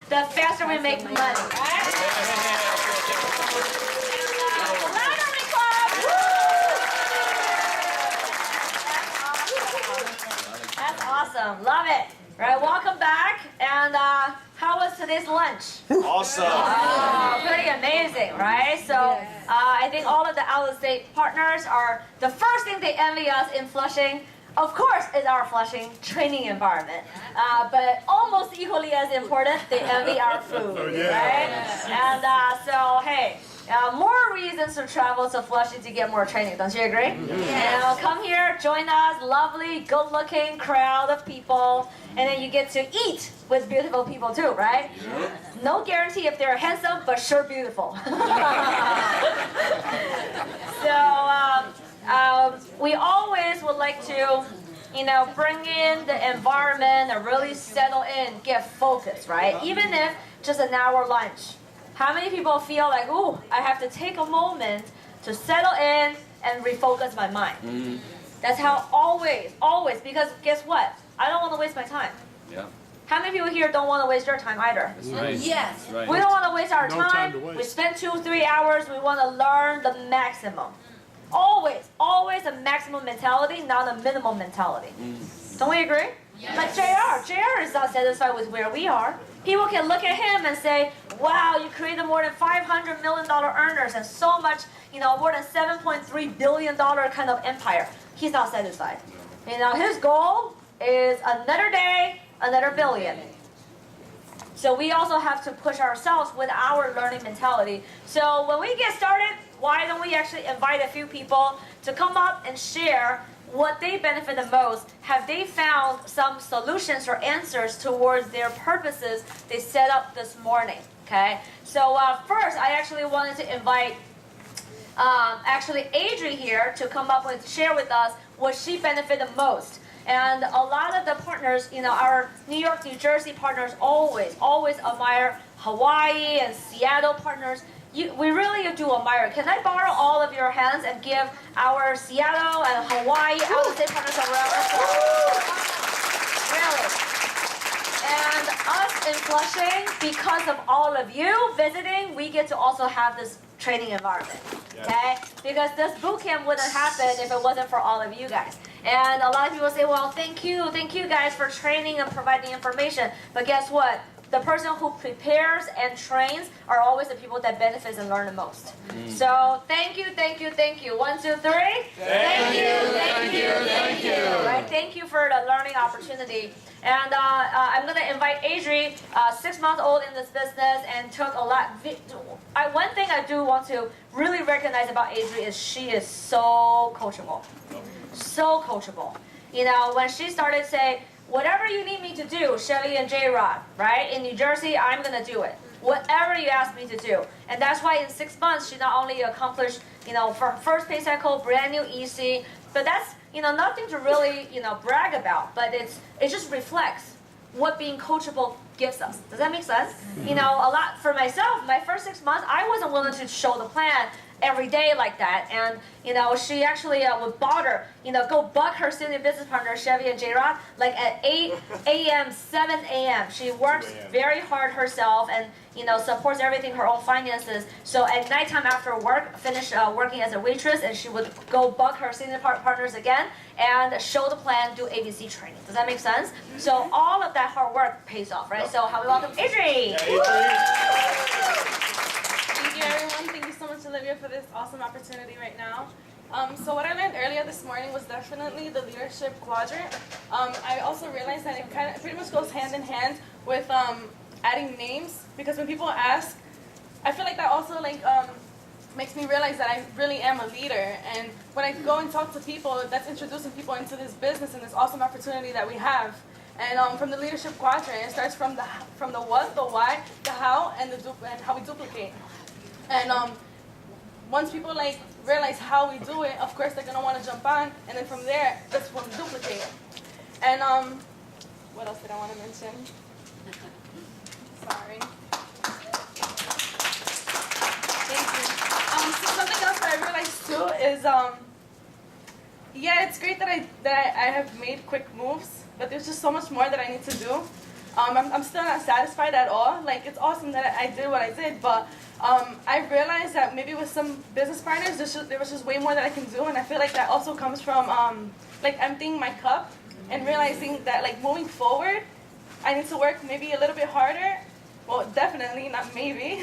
the faster we make money. Right? Louder clap! That's awesome. Love it. Right, welcome back. And how was today's lunch? Awesome. Oh, pretty amazing, right? So I think all of the out-of-state partners are, the first thing they envy us in Flushing, of course, is our Flushing training environment. But almost equally as important, they envy our food, right? And so, hey, more reasons to travel to Flushing to get more training. Don't you agree? And come here, join us, lovely, good-looking crowd of people, and then you get to eat with beautiful people too, right? No guarantee if they're handsome, but sure beautiful. So we always would like to, bring in the environment and really settle in, get focused, right? Even if just an hour lunch. How many people feel like, ooh, I have to take a moment to settle in and refocus my mind? That's how always, because guess what? I don't want to waste my time. Yeah. How many people here don't want to waste your time either? That's right. Yes. That's right. We don't want to waste our No time time. to waste. We spend 2-3 hours. We want to learn the maximum. Always a maximum mentality, not a minimum mentality. Don't we agree? Yes. Like JR is not satisfied with where we are. People can look at him and say, wow, you created more than $500 million earners and so much, more than $7.3 billion kind of empire. He's not satisfied. His goal is another day, another billion. So we also have to push ourselves with our learning mentality. So when we get started, why don't we actually invite a few people to come up and share what they benefit the most? Have they found some solutions or answers towards their purposes they set up this morning? Okay. So first, I actually wanted to invite Adri here to come up and share with us what she benefited the most. And a lot of the partners, our New York, New Jersey partners always admire Hawaii and Seattle partners. We really do admire. Can I borrow all of your hands and give our Seattle and Hawaii out-of-state partners a round of applause? Really. And us in Flushing, because of all of you visiting, we get to also have this training environment. Okay? Because this boot camp wouldn't happen if it wasn't for all of you guys. And a lot of people say, well, thank you guys for training and providing information. But guess what? The person who prepares and trains are always the people that benefits and learn the most. So thank you. 1, 2, 3. Thank you. Right? Thank you for the learning opportunity. And I'm going to invite Adri, 6 months old in this business, and took a lot. One thing I do want to really recognize about Adri is she is so coachable. So coachable. When she started saying, whatever you need me to do, Chevy and J-Rod, right? In New Jersey, I'm going to do it. Whatever you ask me to do. And that's why in 6 months, she not only accomplished, for first pay cycle, brand new EC, but that's, nothing to really, brag about. But it just reflects what being coachable gives us. Does that make sense? A lot for myself, my first 6 months, I wasn't willing to show the plan every day like that, and she actually would bother, go bug her senior business partner Chevy and J-Rod like at 8 a.m., 7 a.m. She works very hard herself and supports everything, her own finances. So at nighttime after work, finish working as a waitress, and she would go bug her senior partners again and show the plan, do ABC training. Does that make sense? So all of that hard work pays off, right? So how we welcome Adri. Thank you, everyone. Thank you so much, Olivia, for this awesome opportunity right now. So what I learned earlier this morning was definitely the leadership quadrant. I also realized that it pretty much goes hand in hand with adding names, because when people ask, I feel like that also makes me realize that I really am a leader. And when I go and talk to people, that's introducing people into this business and this awesome opportunity that we have. And from the leadership quadrant, it starts from the what, the why, the how, and how we duplicate. And once people realize how we do it, of course they're gonna want to jump on, and then from there, that's when we duplicate. And what else did I want to mention? Sorry. Thank you. So something else that I realized too is, yeah, it's great that I have made quick moves, but there's just so much more that I need to do. I'm still not satisfied at all. Like, it's awesome that I did what I did, but I realized that maybe with some business partners, there was just way more that I can do, and I feel like that also comes from like emptying my cup and realizing that like moving forward, I need to work maybe a little bit harder. Well, definitely, not maybe.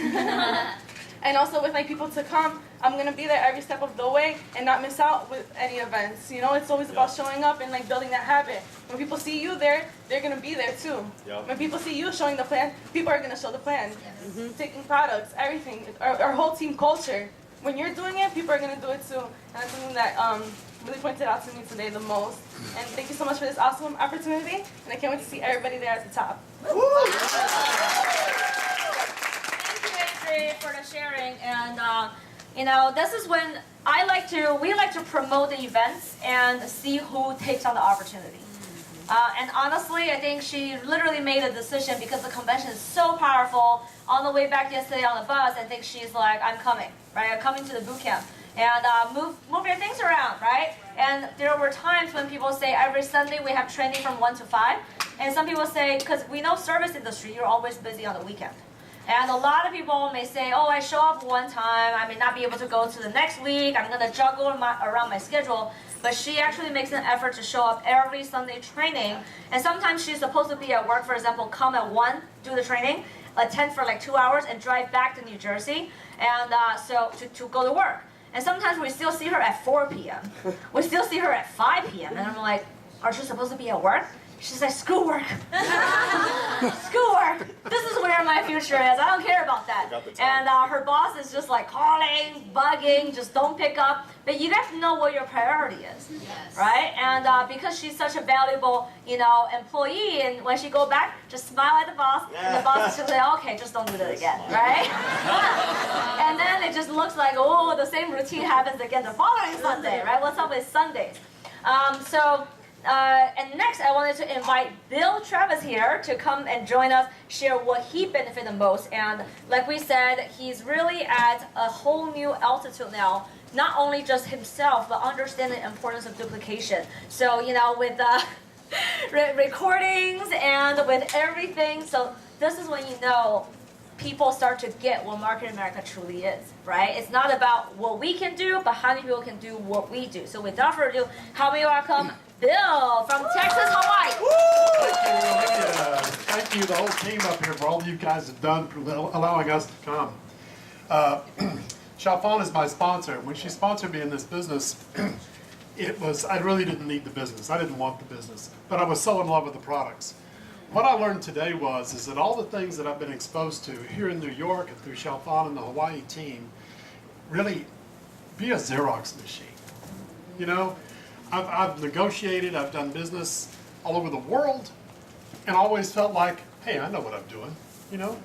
And also with like people to come, I'm gonna be there every step of the way and not miss out with any events. You know, it's always about showing up and like building that habit. When people see you there, they're gonna be there too. Yep. When people see you showing the plan, people are gonna show the plan. Yes. Taking products, everything, our whole team culture. When you're doing it, people are gonna do it too. And that's something that really pointed out to me today the most. And thank you so much for this awesome opportunity. And I can't wait to see everybody there at the top. For the sharing, and you know, this is when we like to promote the events and see who takes on the opportunity. And honestly, I think she literally made a decision because the convention is so powerful. On the way back yesterday on the bus, I think she's like, I'm coming, right? I'm coming to the boot camp and move your things around, right? And there were times when people say every Sunday we have training from 1 to 5, and some people say, because we know service industry, you're always busy on the weekend. And a lot of people may say, oh, I show up one time, I may not be able to go to the next week, I'm going to juggle around my schedule. But she actually makes an effort to show up every Sunday training. And sometimes she's supposed to be at work, for example, come at 1, do the training, attend for like 2 hours, and drive back to New Jersey and so to go to work. And sometimes we still see her at 4 p.m. We still see her at 5 p.m. And I'm like, aren't you supposed to be at work? She's like, schoolwork. Schoolwork. This is where my future is. I don't care about that. And her boss is just like calling, bugging, just don't pick up. But you have to know what your priority is, right? And because she's such a valuable, you know, employee, and when she go back, just smile at the boss, and the boss is just like, okay, just don't do that again, right? And then it just looks like, oh, the same routine happens again the following Sunday, right? What's up with Sundays? And next, I wanted to invite Bill Travis here to come and join us, share what he benefited the most. And like we said, he's really at a whole new altitude now, not only just himself, but understanding the importance of duplication. So, you know, with recordings and with everything, so this is when you know people start to get what Market America truly is, right? It's not about what we can do, but how many people can do what we do. So without further ado, how many welcome Bill from Texas, Hawaii. Thank you, the whole team up here, for all you guys have done for allowing us to come. Chalfon is my sponsor. When she sponsored me in this business, I really didn't need the business. I didn't want the business, but I was so in love with the products. What I learned today is that all the things that I've been exposed to here in New York and through Chalfon and the Hawaii team, really be a Xerox machine. You know, I've negotiated, I've done business all over the world, and always felt like, hey, I know what I'm doing. You know,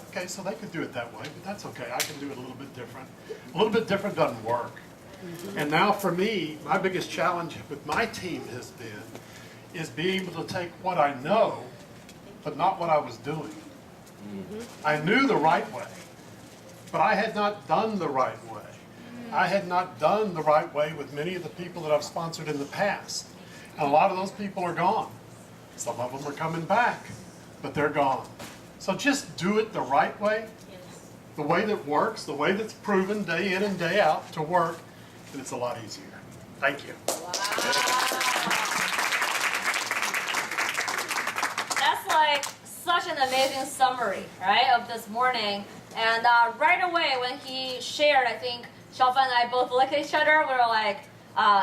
okay, so they could do it that way, but that's okay. I can do it a little bit different. A little bit different doesn't work. And now for me, my biggest challenge with my team has been, is being able to take what I know, but not what I was doing. I knew the right way, but I had not done the right way. I had not done the right way with many of the people that I've sponsored in the past. And a lot of those people are gone. Some of them are coming back, but they're gone. So just do it the right way, the way that works, the way that's proven day in and day out to work, and it's a lot easier. Thank you. Wow. That's like such an amazing summary, right, of this morning. And right away when he shared, I think Chalfon and I both looked at each other, we were like,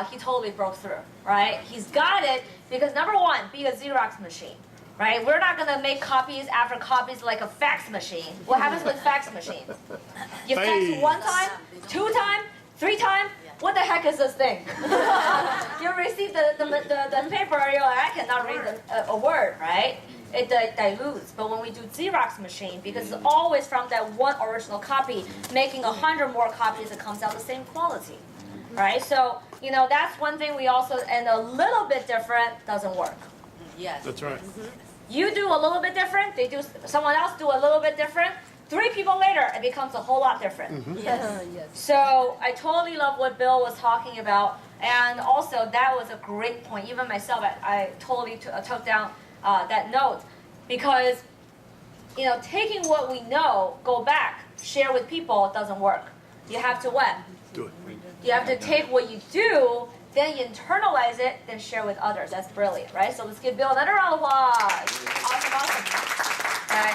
he totally broke through, right? He's got it because number one, be a Xerox machine, right? We're not gonna make copies after copies like a fax machine. What happens with fax machines? You fax 1 time, 2 times, 3 times, what the heck is this thing? You receive the paper, you're like, I cannot read a word, right? It dilutes. But when we do Xerox machine, because it's always from that one original copy, making 100 more copies, it comes out the same quality, right? So, you know, that's one thing we also, and a little bit different doesn't work. Yes. That's right. You do a little bit different, someone else do a little bit different, 3 people later, it becomes a whole lot different. Yes. So I totally love what Bill was talking about, and also that was a great point. Even myself, I totally took down that note. because taking what we know, go back, share with people doesn't work. You have to what? Do it. You have to take what you do, then you internalize it, then share with others. That's brilliant, right? So let's give Bill another round of applause. Awesome. Okay.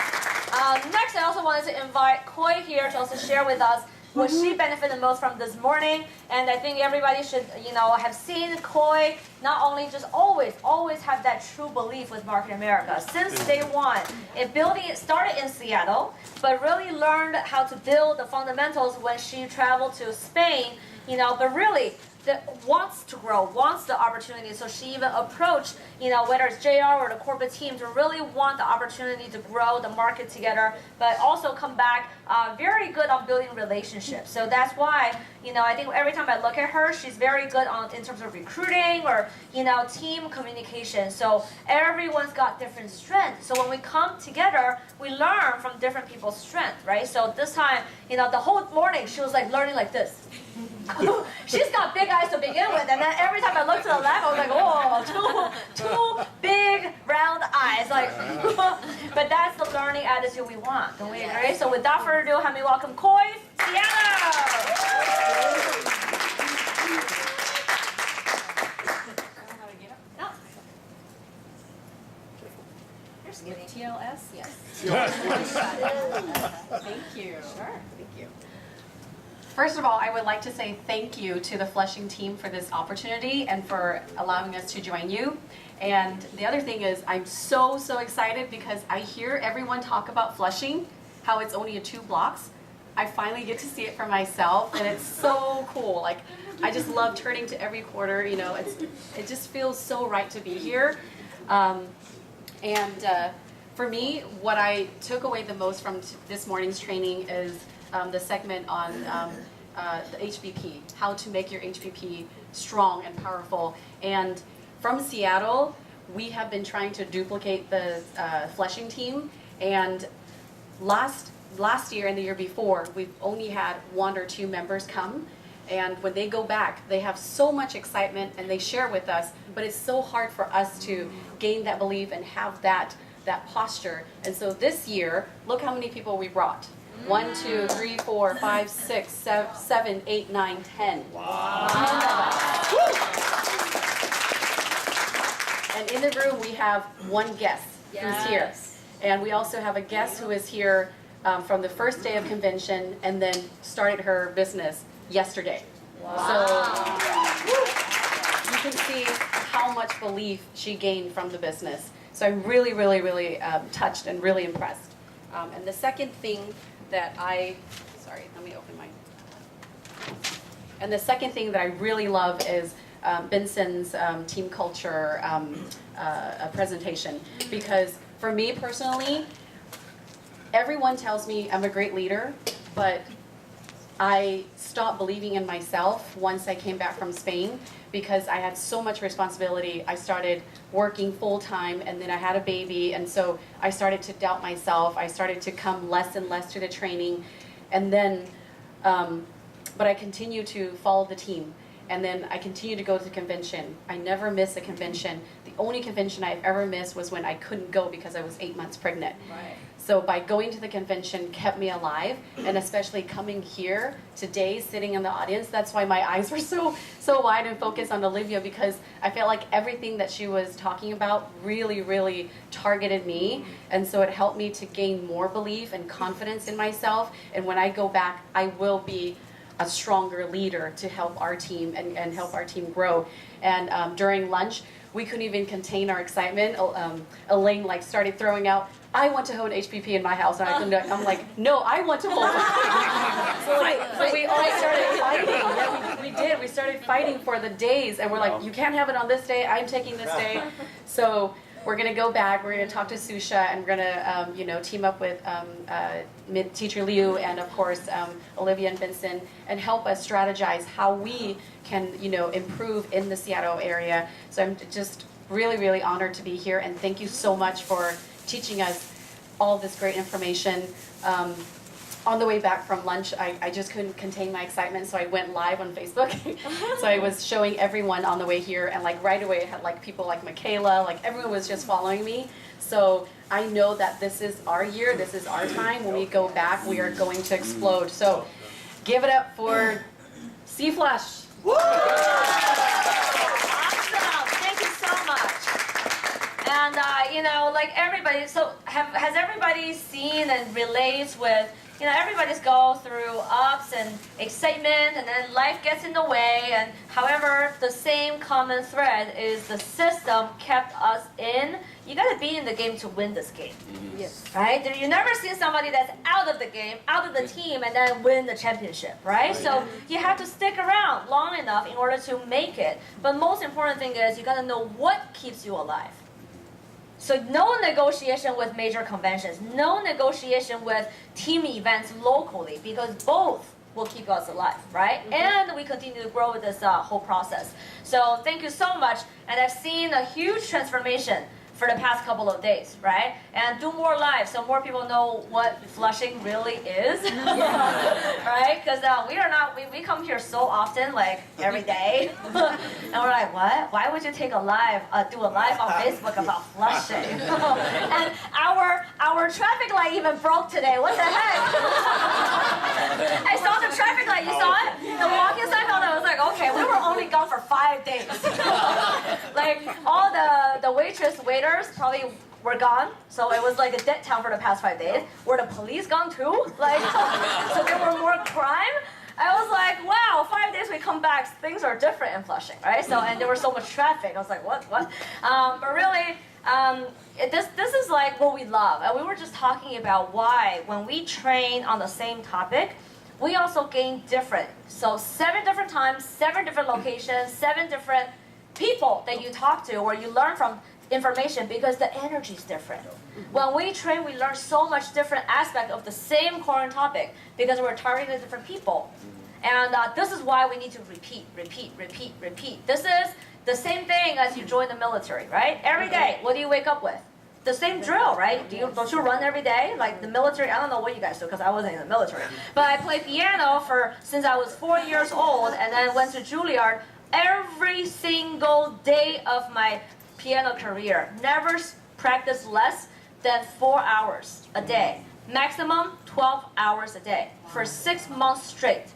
Next, I also wanted to invite Koi here to also share with us what she benefited most from this morning. And I think everybody should, have seen Koi not only just always have that true belief with Market America. Since day one, it started in Seattle, but really learned how to build the fundamentals when she traveled to Spain, but really wants to grow, wants the opportunity. So she even approached, whether it's JR or the corporate team, to really want the opportunity to grow the market together, but also come back very good on building relationships. So that's why, I think every time I look at her, she's very good in terms of recruiting or, team communication. So everyone's got different strengths. So when we come together, we learn from different people's strengths, right? So this time, the whole morning, she was like learning like this. She's got big eyes to begin with, and then every time I look to the left, I was like, oh, two big round eyes, but that's the learning attitude we want, don't we agree? So without further ado, have me welcome Koi TLS? Yes. Thank you. Sure. Thank you. First of all, I would like to say thank you to the Flushing team for this opportunity and for allowing us to join you. And the other thing is, I'm so excited because I hear everyone talk about Flushing, how it's only 2 blocks. I finally get to see it for myself, and it's so cool. Like, I just love turning to every quarter. It just feels so right to be here. For me, what I took away the most from this morning's training is the segment on the HBP, how to make your HBP strong and powerful. And from Seattle, we have been trying to duplicate the Flushing team. And last year and the year before, we've only had 1 or 2 members come. And when they go back, they have so much excitement and they share with us, but it's so hard for us to gain that belief and have that posture. And so this year, look how many people we brought. 1, 2, 3, 4, 5, 6, 7, 8, 9, 10. Wow. And in the room, we have 1 guest who's here. And we also have a guest who is here from the first day of convention and then started her business yesterday. Wow. So you can see how much belief she gained from the business. So I'm really touched and really impressed. And the second thing that And the second thing that I really love is Benson's team culture presentation. Because for me personally, everyone tells me I'm a great leader, but I stopped believing in myself once I came back from Spain because I had so much responsibility. I started working full-time and then I had a baby, and so I started to doubt myself. I started to come less and less to the training, and then but I continued to follow the team, and then I continued to go to the convention. I never miss a convention. The only convention I've ever missed was when I couldn't go because I was 8 months pregnant. Right. So by going to the convention kept me alive, and especially coming here today, sitting in the audience, that's why my eyes were so wide and focused on Olivia, because I felt like everything that she was talking about really targeted me, and so it helped me to gain more belief and confidence in myself, and when I go back, I will be a stronger leader to help our team and help our team grow. And during lunch, we couldn't even contain our excitement. Elaine started throwing out, I want to hold HPP in my house. And I'm like, no, I want to hold it. So we all started fighting. Yeah, we did. We started fighting for the days. And we're like, you can't have it on this day. I'm taking this day. So we're going to go back. We're going to talk to Susha. And we're going to team up with Teacher Liu and, of course, Olivia and Vincent, and help us strategize how we can, improve in the Seattle area. So I'm just really honored to be here. And thank you so much for teaching us all this great information. On the way back from lunch, I just couldn't contain my excitement, so I went live on Facebook. So I was showing everyone on the way here, and right away I had people like Michaela, everyone was just following me. So I know that this is our year, this is our time. When we go back, we are going to explode. So give it up for C-Flash. Awesome. Thank you so much. And like everybody, so has everybody seen and relates with, everybody's go through ups and excitement, and then life gets in the way. And however, the same common thread is the system kept us in. You got to be in the game to win this game. Yes. Right? You never seen somebody that's out of the game, out of the team, and then win the championship, right? So you have to stick around long enough in order to make it. But most important thing is you got to know what keeps you alive. So no negotiation with major conventions, no negotiation with team events locally, because both will keep us alive, right? And we continue to grow with this whole process. So thank you so much. And I've seen a huge transformation for the past couple of days, right? And do more live so more people know what Flushing really is, right? Because we come here so often, like every day, and we're like, what? Why would you take do a live on Facebook about Flushing? And our traffic light even broke today. What the heck? I saw the traffic light. You saw it? The walking sign. I was like, okay, we were only gone for 5 days. Like all the waiters probably were gone, so it was like a dead town for the past 5 days. Were the police gone too? Like, so there were more crime. I was like, wow, 5 days we come back, things are different in Flushing, right? So, and there was so much traffic. I was like, what? But really, this is like what we love. And we were just talking about why when we train on the same topic, we also gain different. So 7 different times, 7 different locations, 7 different people that you talk to or you learn from information, because the energy is different. When we train, we learn so much different aspect of the same core topic because we're targeting different people. And this is why we need to repeat. This is the same thing as you join the military, right? Every day, what do you wake up with? The same drill, right? Don't you run every day? Like the military, I don't know what you guys do because I wasn't in the military. But I played piano since I was 4 years old, and then went to Juilliard every single day of my piano career. Never practiced less than 4 hours a day. Maximum 12 hours a day for 6 months straight.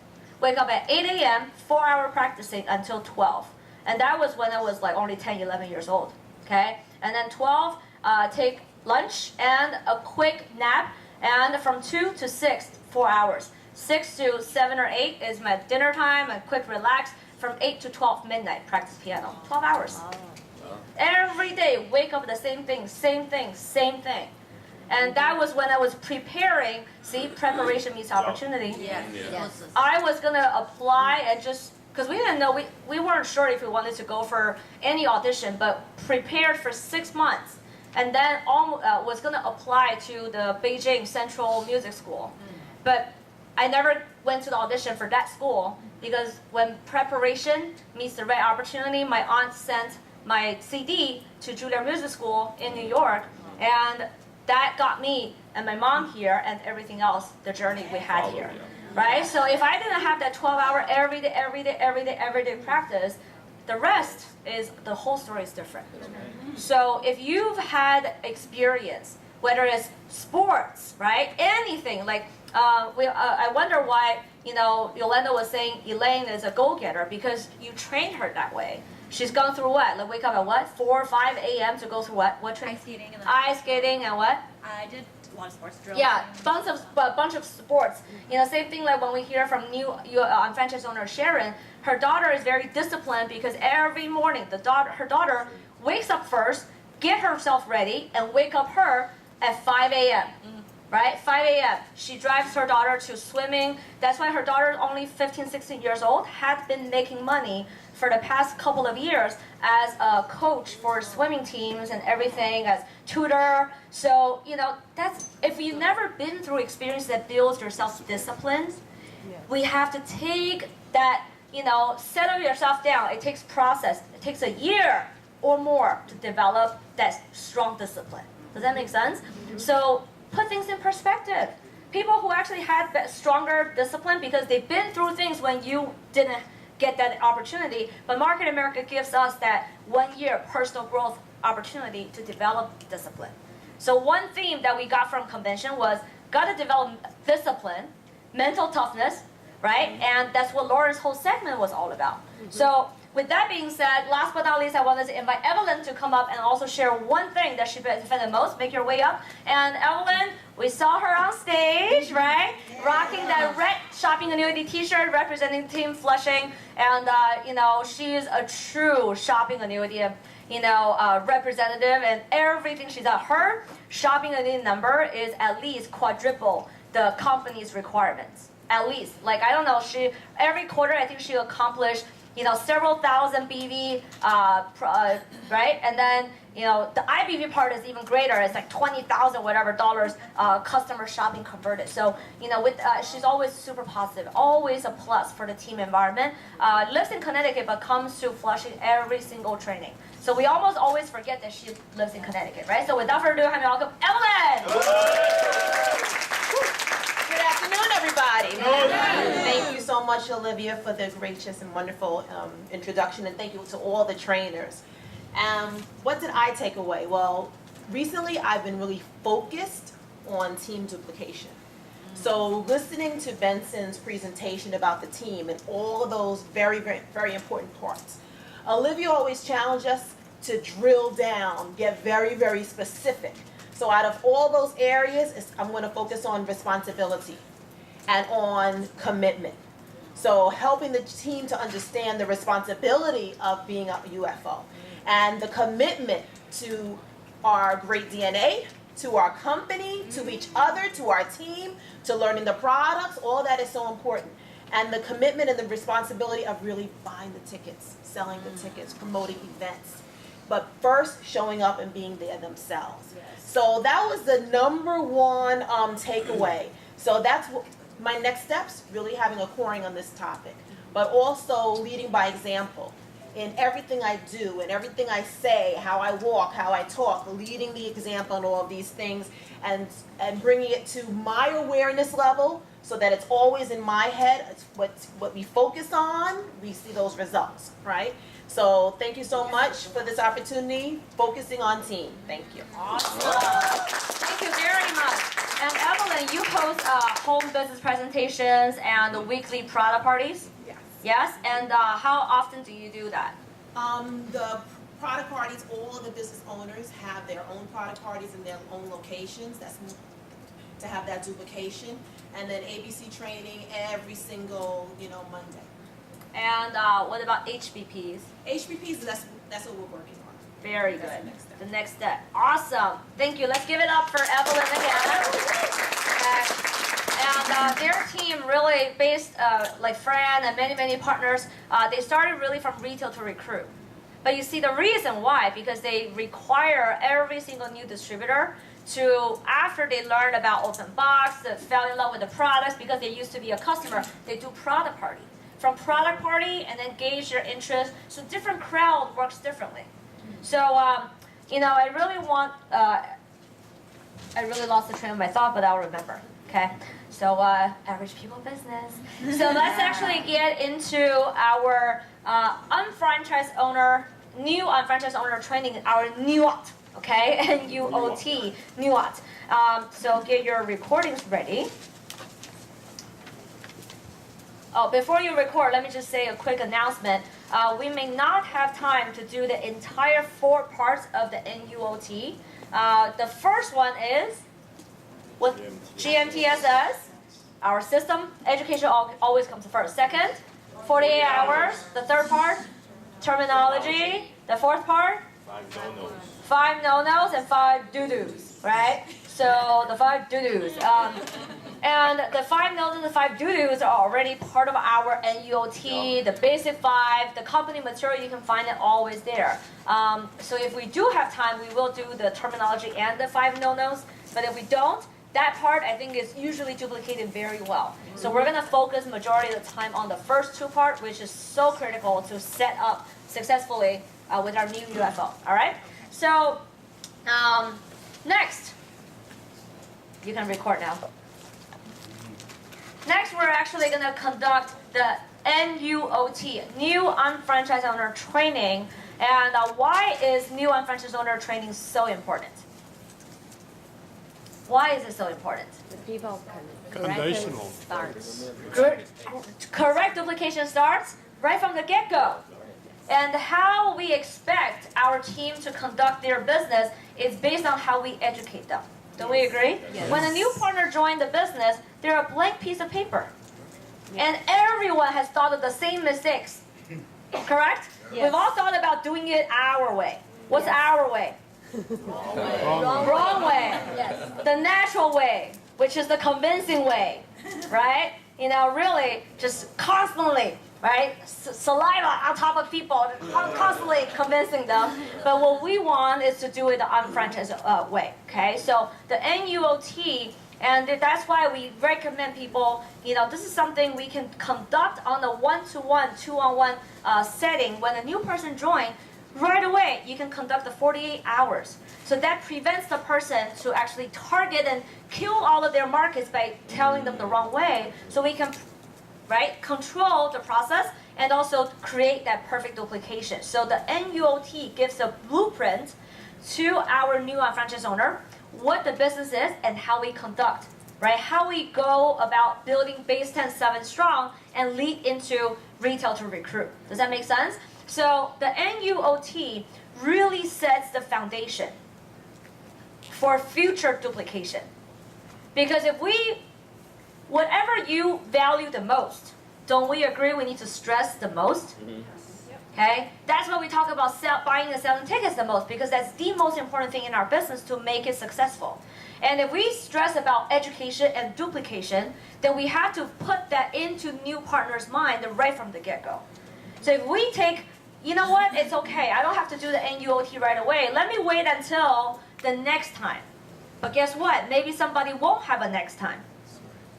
Wake up at 8 a.m., 4-hour practicing until 12. And that was when I was like only 10, 11 years old, okay? And then 12, take lunch and a quick nap. And from 2 to 6, 4 hours. 6 to 7 or 8 is my dinner time, a quick relax. From 8 to 12 midnight, practice piano. 12 hours. Every day, wake up the same thing. And that was when I was preparing. See, preparation meets opportunity. Yes. I was going to apply and just, because we didn't know, we weren't sure if we wanted to go for any audition, but prepared for 6 months. And then was going to apply to the Beijing Central Music School. But I never went to the audition for that school because when preparation meets the right opportunity, my aunt sent my CD to Juilliard Music School in New York, and that got me and my mom here and everything else, the journey we had here, right? So if I didn't have that 12-hour every day practice, the rest is, the whole story is different. So if you've had experience, whether it's sports, right, anything, like I wonder why, Yolanda was saying Elaine is a go-getter because you trained her that way. She's gone through what? Like wake up at what? 4 or 5 a.m. to go through what? What training? Ice skating and what? I did a lot of sports drills. Yeah, bunch of sports. Same thing like when we hear from franchise owner Sharon, her daughter is very disciplined because every morning her daughter wakes up first, get herself ready, and wake up her at 5 a.m. Right? 5 a.m. She drives her daughter to swimming. That's why her daughter is only 15, 16 years old, had been making money for the past couple of years as a coach for swimming teams and everything, as tutor. So, that's, if you've never been through experience that builds your self-discipline, we have to take that, settle yourself down. It takes process. It takes a year or more to develop that strong discipline. Does that make sense? So put things in perspective. People who actually had stronger discipline because they've been through things when you didn't get that opportunity. But Market America gives us that 1 year personal growth opportunity to develop discipline. So one theme that we got from convention was got to develop discipline, mental toughness, right? And that's what Lauren's whole segment was all about. So with that being said, last but not least, I wanted to invite Evelyn to come up and also share one thing that she benefited most. Make your way up. And Evelyn, we saw her on stage, right? Rocking that red shopping annuity T-shirt representing Team Flushing, and she's a true shopping annuity, representative, and everything she's done. Her shopping annuity number is at least quadruple the company's requirements. At least, I don't know, every quarter I think she accomplished several thousand BV, right? And then, the IBV part is even greater. It's like 20,000 whatever dollars customer shopping converted. So, she's always super positive, always a plus for the team environment. Lives in Connecticut, but comes to Flushing every single training. So we almost always forget that she lives in Connecticut, right? So without further ado, have me welcome Evelyn! Good afternoon, everybody. Thank you so much, Olivia, for the gracious and wonderful introduction, and thank you to all the trainers. What did I take away? Well, recently I've been really focused on team duplication. So listening to Benson's presentation about the team and all of those very, very, very important parts. Olivia always challenged us to drill down, get very, very specific. So out of all those areas, I'm going to focus on responsibility and on commitment. So helping the team to understand the responsibility of being a UFO and the commitment to our great DNA, to our company, to each other, to our team, to learning the products. All that is so important. And the commitment and the responsibility of really buying the tickets, selling the tickets, promoting events. But first, showing up and being there themselves. So that was the number one takeaway. So that's what my next steps, really having a coring on this topic. But also leading by example in everything I do, in everything I say, how I walk, how I talk, leading the example in all of these things, and bringing it to my awareness level so that it's always in my head. It's what we focus on, we see those results, right? So thank you so much for this opportunity, focusing on team. Thank you. Awesome. Thank you very much. And Evelyn, you host home business presentations and weekly product parties? Yes. Yes? And how often do you do that? The product parties, all of the business owners have their own product parties in their own locations. That's to have that duplication. And then ABC training every single, Monday. And what about HBPs? HBPs, that's what we're working on. Very That's good. the next step. The next step. Awesome. Thank you. Let's give it up for Evelyn again. And their team really based, like Fran and many, many partners, they started really from retail to recruit. But you see the reason why, because they require every single new distributor to, after they learn about open box, fell in love with the products because they used to be a customer, they do product party. From product party and then gauge your interest. So different crowd works differently. So, I really want, I really lost the train of my thought, but I'll remember, okay? So, average people business. So let's actually get into our new unfranchised owner training, our NUOT, okay? N-U-O-T, NUOT. So get your recordings ready. Oh, before you record, let me just say a quick announcement. We may not have time to do the entire 4 parts of the NUOT. The first one is what GMTSS. Our system education always comes first. Second, 48 hours. The third part, terminology. The fourth part, 5 no-nos and 5 do-dos, right? So the 5 do-dos. And the 5 no's and the 5 do-dos are already part of our NUOT, the basic 5, the company material, you can find it always there. So if we do have time, we will do the terminology and the 5 no-nos. But if we don't, that part I think is usually duplicated very well. So we're going to focus majority of the time on the first 2 parts, which is so critical to set up successfully with our new UFO. All right? So next, you can record now. Next, we're actually going to conduct the NUOT, New Unfranchised Owner Training. And why is New Unfranchised Owner Training so important? Why is it so important? The people Foundational. starts. Correct duplication starts right from the get-go. And how we expect our team to conduct their business is based on how we educate them. Don't we agree? Yes. When a new partner joins the business, they're a blank piece of paper. And everyone has thought of the same mistakes. Correct? Yes. We've all thought about doing it our way. What's our way? Wrong way. Yes. The natural way, which is the convincing way, right? You know, really just constantly, right? Saliva on top of people, constantly convincing them. But what we want is to do it the unfranchised way, okay? So the NUOT, and that's why we recommend people, you know, this is something we can conduct on a one-to-one, two-on-one setting. When a new person joins, right away, you can conduct the 48 hours. So that prevents the person to actually target and kill all of their markets by telling them the wrong way. So we can, right, control the process and also create that perfect duplication. So the NUOT gives a blueprint to our new franchise owner, what the business is and how we conduct, right? How we go about building base 10, 7 strong and lead into retail to recruit. Does that make sense? So the NUOT really sets the foundation for future duplication. Because if whatever you value the most, don't we agree we need to stress the most? Okay? That's why we talk about buying and selling tickets the most, because that's the most important thing in our business to make it successful. And if we stress about education and duplication, then we have to put that into new partners' mind right from the get-go. So if we take, you know what, it's okay, I don't have to do the NUOT right away. Let me wait until the next time. But guess what? Maybe somebody won't have a next time.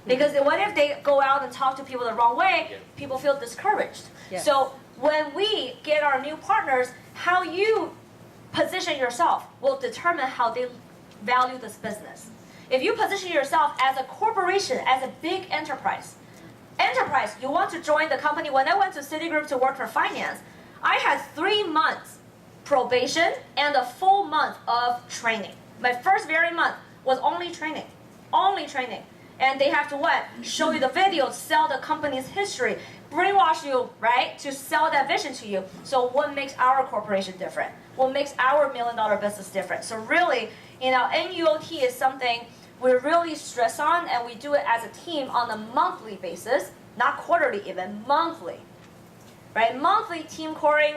Because what if they go out and talk to people the wrong way? People feel discouraged. Yes. So when we get our new partners, how you position yourself will determine how they value this business. If you position yourself as a corporation, as a big enterprise, you want to join the company. When I went to Citigroup to work for finance, I had 3 months probation and a full month of training. My first very month was only training. And they have to what? Show you the videos, sell the company's history, brainwash you, right, to sell that vision to you. So what makes our corporation different? What makes our $1 million business different? So really, you know, NUOT is something we really stress on, and we do it as a team on a monthly basis, not quarterly even, monthly. Right? Monthly team coring,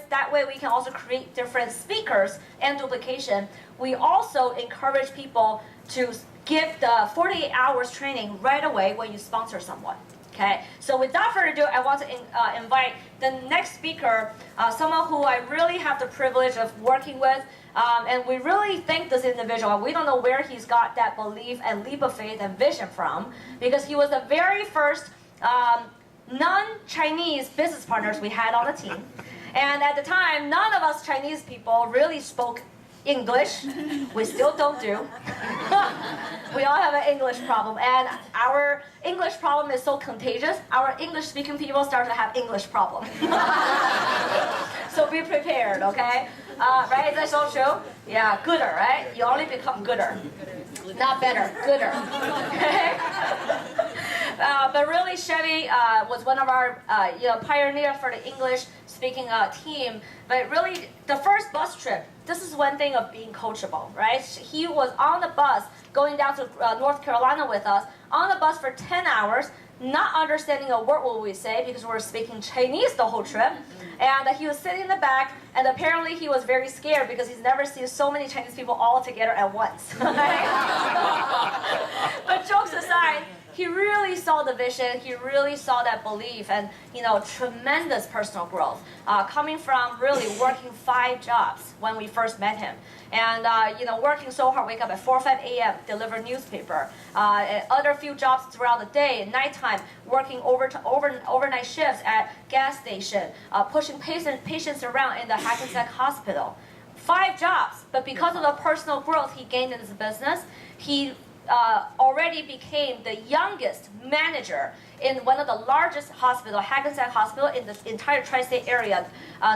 that way we can also create different speakers and duplication. We also encourage people to give the 48 hours training right away when you sponsor someone. Okay, so without further ado, I want to invite the next speaker, someone who I really have the privilege of working with, and we really thank this individual. We don't know where he's got that belief and leap of faith and vision from, because he was the very first non-Chinese business partners we had on the team. And at the time, none of us Chinese people really spoke English. We still don't do. We all have an English problem, and our English problem is so contagious, our English-speaking people start to have English problem. So be prepared, okay? Right, is that so true? Yeah, gooder, right? You only become gooder. Not better, gooder. Okay? But really, Chevy was one of our pioneers for the English-speaking team. But really, the first bus trip, this is one thing of being coachable, right? He was on the bus going down to North Carolina with us, on the bus for 10 hours, not understanding a word what we say because we were speaking Chinese the whole trip. And he was sitting in the back, and apparently he was very scared because he's never seen so many Chinese people all together at once. But jokes aside, he really saw the vision, he really saw that belief, and tremendous personal growth. Coming from really working 5 jobs when we first met him. And working so hard, wake up at 4 or 5 a.m., deliver newspaper, and other few jobs throughout the day, at nighttime, working overnight shifts at gas station, pushing patients around in the Hackensack Hospital. 5 jobs, but because of the personal growth he gained in his business, he already became the youngest manager in one of the largest hospitals, Hackensack Hospital, in the entire tri-state area,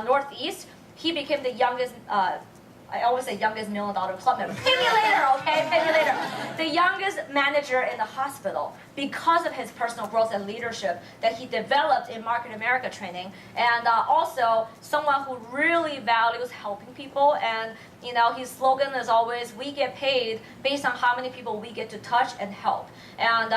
Northeast. He became the youngest I always say youngest $1 million club member. Pay me later, okay? Pay me later. The youngest manager in the hospital because of his personal growth and leadership that he developed in Market America training, and also someone who really values helping people. And his slogan is always, "We get paid based on how many people we get to touch and help." And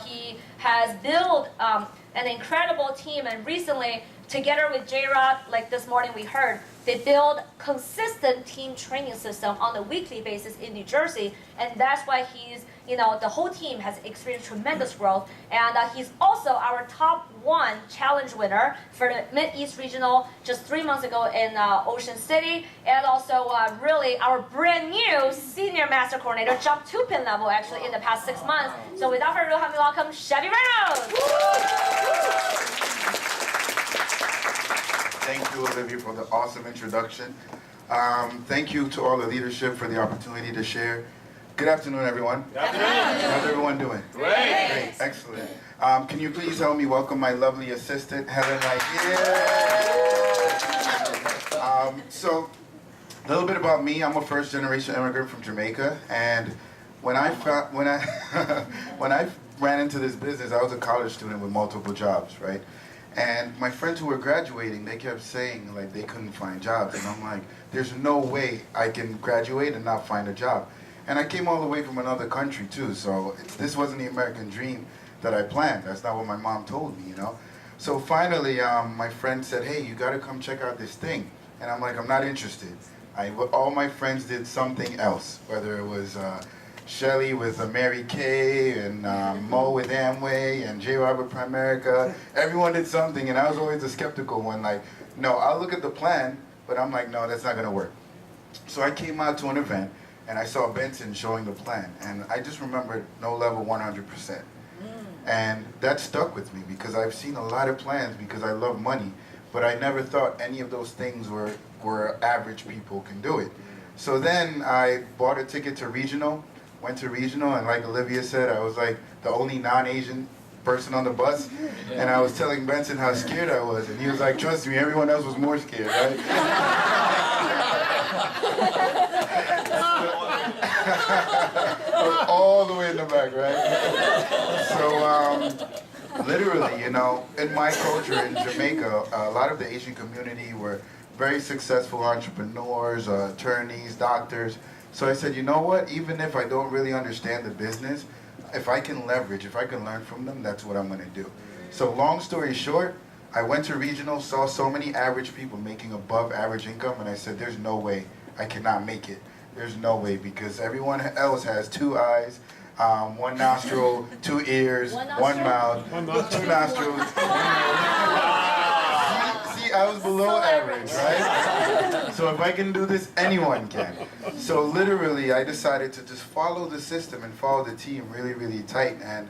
he has built an incredible team, and recently, together with J-Rod, like this morning we heard, they build consistent team training system on a weekly basis in New Jersey, and that's why he's, the whole team has experienced tremendous growth, and he's also our top 1 challenge winner for the Mid-East Regional just 3 months ago in Ocean City, and also really our brand new Senior Master Coordinator, jumped 2-pin level actually in the past 6 months. So without further ado, help me welcome Chevy Reynolds. Thank you, Olivia, for the awesome introduction. Thank you to all the leadership for the opportunity to share. Good afternoon, everyone. Good afternoon. How's everyone doing? Great. Excellent. Can you please help me welcome my lovely assistant, Helen, right here. So, a little bit about me. I'm a first-generation immigrant from Jamaica, and when I ran into this business, I was a college student with multiple jobs, right? And my friends who were graduating, they kept saying like they couldn't find jobs. And I'm like, there's no way I can graduate and not find a job. And I came all the way from another country too, so this wasn't the American dream that I planned. That's not what my mom told me, So finally, my friend said, hey, you gotta come check out this thing. And I'm like, I'm not interested. All my friends did something else, whether it was Shelly with Mary Kay, and Mo with Amway, and J-Rod with Primerica. Everyone did something, and I was always the skeptical one, like, no, I'll look at the plan, but I'm like, no, that's not gonna work. So I came out to an event, and I saw Benson showing the plan, and I just remembered no level 100%. And that stuck with me, because I've seen a lot of plans, because I love money, but I never thought any of those things were average people can do it. So then I bought a ticket to regional, went to regional, and like Olivia said, I was like the only non-Asian person on the bus, and I was telling Benson how scared I was, and he was like, trust me, everyone else was more scared, right? All the way in the back, right? So, literally, in my culture in Jamaica, a lot of the Asian community were very successful entrepreneurs, attorneys, doctors. So I said, you know what, even if I don't really understand the business, if I can leverage, if I can learn from them, that's what I'm gonna do. So long story short, I went to regional, saw so many average people making above average income, and I said, there's no way I cannot make it. There's no way, because everyone else has 2 eyes, 1 nostril, 2 ears, 1 mouth, 2 nostrils. See, I was below average, right? So if I can do this, anyone can. So literally, I decided to just follow the system and follow the team really, really tight. And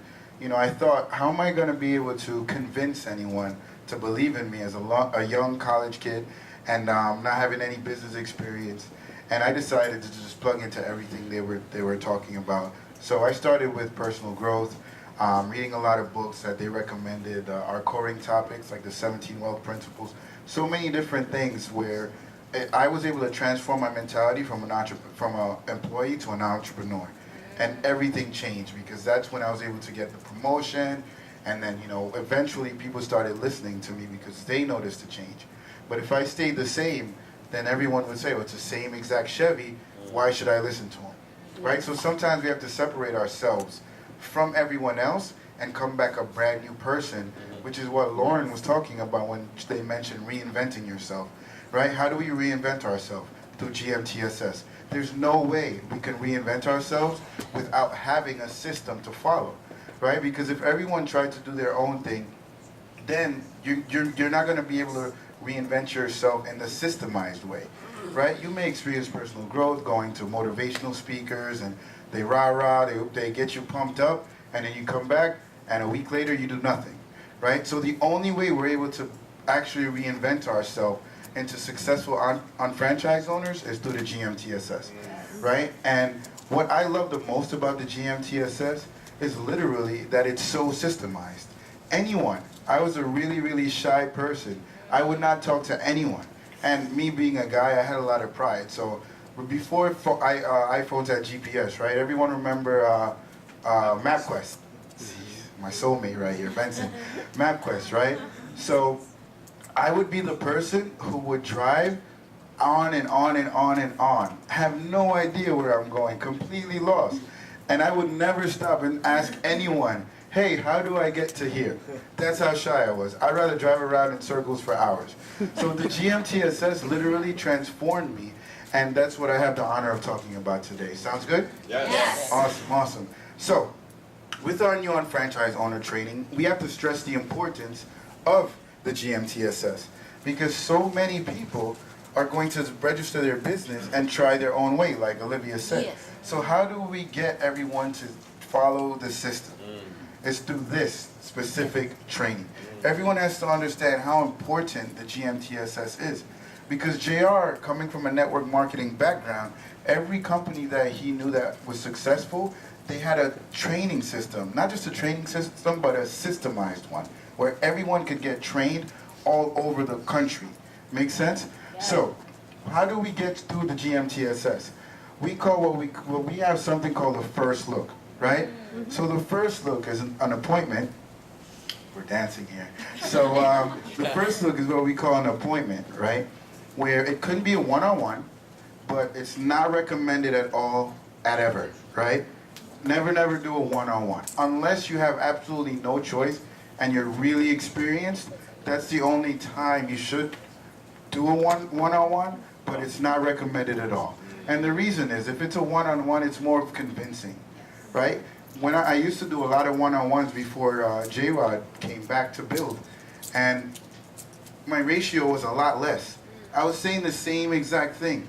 I thought, how am I going to be able to convince anyone to believe in me as a young college kid and not having any business experience? And I decided to just plug into everything they were talking about. So I started with personal growth, reading a lot of books that they recommended, our coring topics like the 17 Wealth Principles, so many different things where I was able to transform my mentality from an employee to an entrepreneur. And everything changed, because that's when I was able to get the promotion, and then eventually people started listening to me because they noticed the change. But if I stayed the same, then everyone would say, well, it's the same exact Chevy, why should I listen to him? Right? So sometimes we have to separate ourselves from everyone else and come back a brand new person, which is what Lauren was talking about when they mentioned reinventing yourself. Right? How do we reinvent ourselves? Through GMTSS. There's no way we can reinvent ourselves without having a system to follow. Right? Because if everyone tried to do their own thing, then you're not going to be able to reinvent yourself in the systemized way, right? You may experience personal growth going to motivational speakers, and they rah-rah, they get you pumped up, and then you come back, and a week later you do nothing, right? So the only way we're able to actually reinvent ourselves into successful franchise owners is through the GMTSS, right? And what I love the most about the GMTSS is literally that it's so systemized. Anyone, I was a really, really shy person. I would not talk to anyone. And me being a guy, I had a lot of pride. So before iPhones had GPS, right? Everyone remember MapQuest? My soulmate right here, Benson. MapQuest, right? So I would be the person who would drive on and on and on and on. Have no idea where I'm going, completely lost. And I would never stop and ask anyone, hey, how do I get to here? That's how shy I was. I'd rather drive around in circles for hours. So the GMTSS literally transformed me, and that's what I have the honor of talking about today. Sounds good? Yes. Awesome, awesome. So, with our new on franchise owner training, we have to stress the importance of the GMTSS, because so many people are going to register their business and try their own way, like Olivia said. Yes. So how do we get everyone to follow the system? It's through this specific training. Everyone has to understand how important the GMTSS is. Because JR, coming from a network marketing background, every company that he knew that was successful, they had a training system. Not just a training system, but a systemized one, where everyone could get trained all over the country. Make sense? So, how do we get through the GMTSS? We call we have something called the first look, right? So the first look is an appointment. We're dancing here. So the first look is what we call an appointment, right? Where it couldn't be a one-on-one, but it's not recommended at all, at ever, right? Never, never do a one-on-one. Unless you have absolutely no choice and you're really experienced, that's the only time you should do a one-on-one, but it's not recommended at all. And the reason is, if it's a one-on-one, it's more of convincing, right? When I used to do a lot of one-on-ones before J-Rod came back to build, and my ratio was a lot less. I was saying the same exact thing,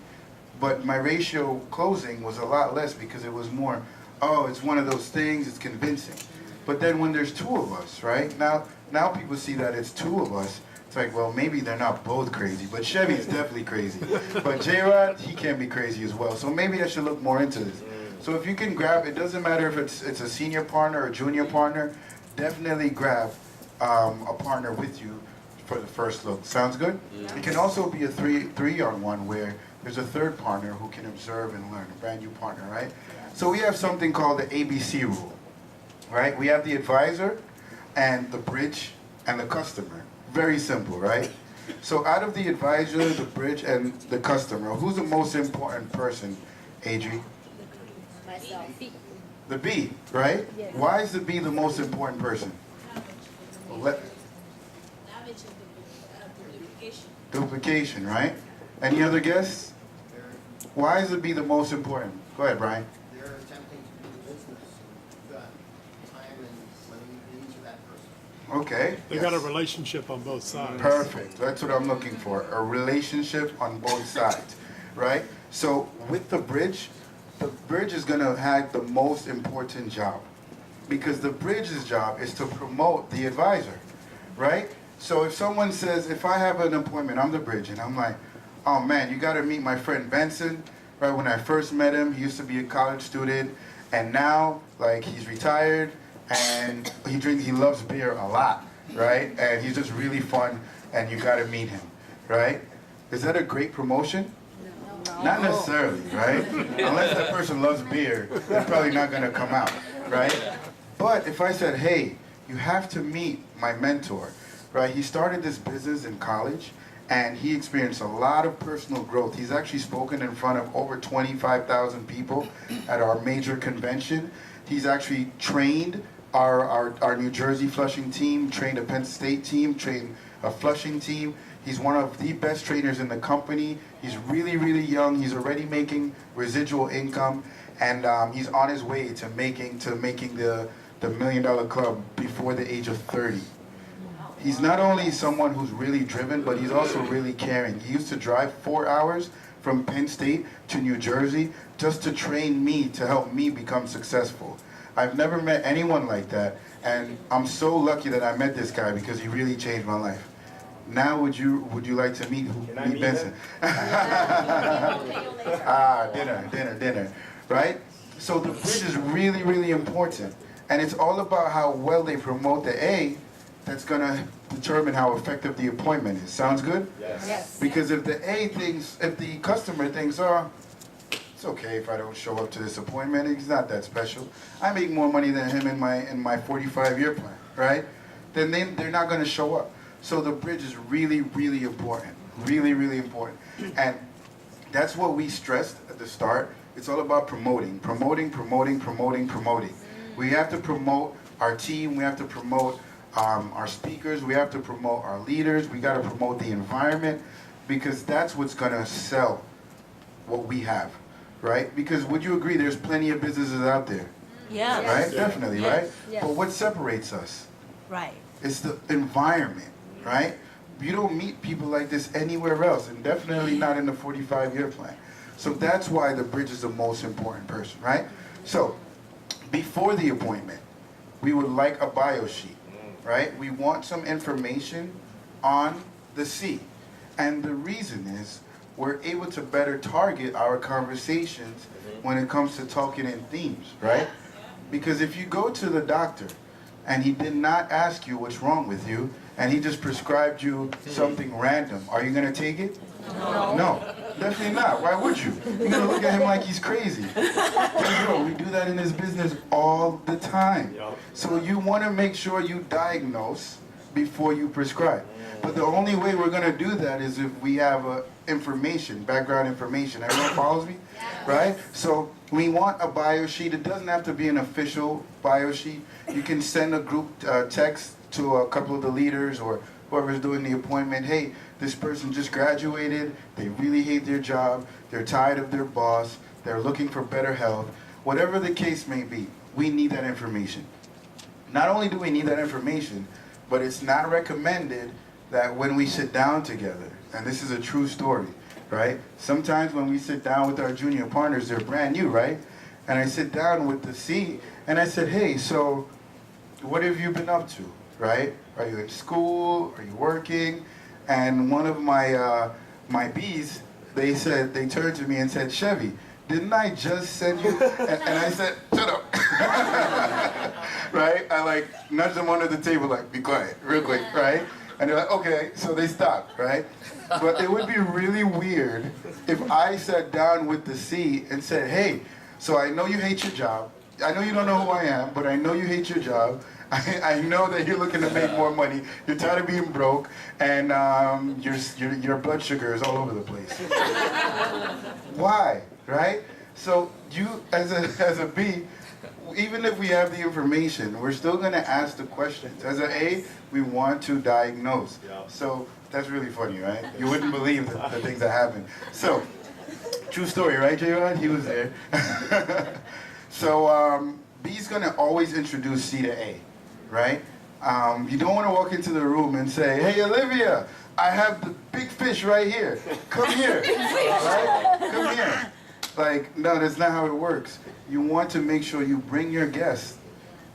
but my ratio closing was a lot less because it was more, oh, it's one of those things, it's convincing. But then when there's two of us, right? Now people see that it's two of us. It's like, well, maybe they're not both crazy, but Chevy's definitely crazy. But J-Rod, he can be crazy as well. So maybe I should look more into this. So if you can grab, it doesn't matter if it's a senior partner or a junior partner, definitely grab a partner with you for the first look. Sounds good? It can also be a three-on-one where there's a third partner who can observe and learn, a brand new partner, right? So we have something called the ABC rule, right? We have the advisor and the bridge and the customer. Very simple, right? So out of the advisor, the bridge, and the customer, who's the most important person, Adri? Myself. The B, right? Yes. Why is the B the most important person? Duplication, right? Any other guesses? Why is the B the most important? Go ahead, Brian. They're attempting to do business. You've got time and money needs of that person. Okay. They got a relationship on both sides. Perfect. That's what I'm looking for. A relationship on both sides, right? So with the bridge is going to have the most important job, because the bridge's job is to promote the advisor, right? So if someone says, if I have an appointment, I'm the bridge, and I'm like, oh man, you got to meet my friend Benson, right? When I first met him, he used to be a college student, and now, like, he's retired, and he loves beer a lot, right? And he's just really fun, and you got to meet him, right? Is that a great promotion? Not necessarily, right? Unless that person loves beer, they're probably not going to come out, right? But if I said, hey, you have to meet my mentor, right? He started this business in college, and he experienced a lot of personal growth. He's actually spoken in front of over 25,000 people at our major convention. He's actually trained our New Jersey Flushing team, trained a Penn State team, trained a Flushing team. He's one of the best trainers in the company. He's really, really young. He's already making residual income, and he's on his way to making the $1 million club before the age of 30. He's not only someone who's really driven, but he's also really caring. He used to drive 4 hours from Penn State to New Jersey just to train me, to help me become successful. I've never met anyone like that, and I'm so lucky that I met this guy because he really changed my life. Now, would you like to meet Benson? Dinner, right? So the bridge is really, really important, and it's all about how well they promote the A. That's gonna determine how effective the appointment is. Sounds good? Yes. Because if the customer thinks, oh, it's okay if I don't show up to this appointment. It's not that special. I make more money than him in my 45-year plan, right? Then they're not going to show up. So the bridge is really, really important. Really, really important. And that's what we stressed at the start. It's all about promoting. We have to promote our team. We have to promote our speakers. We have to promote our leaders. We got to promote the environment, because that's what's going to sell what we have, right? Because would you agree there's plenty of businesses out there? Yeah. Right? Definitely, right? Yes. But what separates us? Right. It's the environment, right? You don't meet people like this anywhere else, and definitely not in the 45-year plan. So that's why the bridge is the most important person, right? So before the appointment, we would like a bio sheet, right? We want some information on the C. And the reason is we're able to better target our conversations when it comes to talking in themes, right? Because if you go to the doctor and he did not ask you what's wrong with you, and he just prescribed you something random, are you going to take it? No, definitely not. Why would you? You're going to look at him like he's crazy. Yo, we do that in this business all the time. So you want to make sure you diagnose before you prescribe. But the only way we're going to do that is if we have information, background information. Everyone follows me? Right? So we want a bio sheet. It doesn't have to be an official bio sheet. You can send a group text to a couple of the leaders or whoever's doing the appointment. Hey, this person just graduated. They really hate their job. They're tired of their boss. They're looking for better health. Whatever the case may be, we need that information. Not only do we need that information, but it's not recommended that when we sit down together, and this is a true story, right? Sometimes when we sit down with our junior partners, they're brand new, right? And I sit down with the C, and I said, hey, so what have you been up to, right? Are you in school? Are you working? And one of my my Bs, they turned to me and said, Chevy, didn't I just send you? And I said, shut up. Right? I like nudged them under the table, like, be quiet, real quick, right? And they're like, okay, so they stopped, right? But it would be really weird if I sat down with the C and said, hey, so I know you hate your job. I know you don't know who I am, but I know you hate your job. I know that you're looking to make more money. You're tired of being broke, and your blood sugar is all over the place. Why, right? So you, as a B, even if we have the information, we're still going to ask the questions. As an A, we want to diagnose. So that's really funny, right? You wouldn't believe the things that happen. So, true story, right, J-Rod? He was there. So B's going to always introduce C to A, right? You don't want to walk into the room and say, hey, Olivia, I have the big fish right here. Come here. Right? Come here. Like, no, that's not how it works. You want to make sure you bring your guests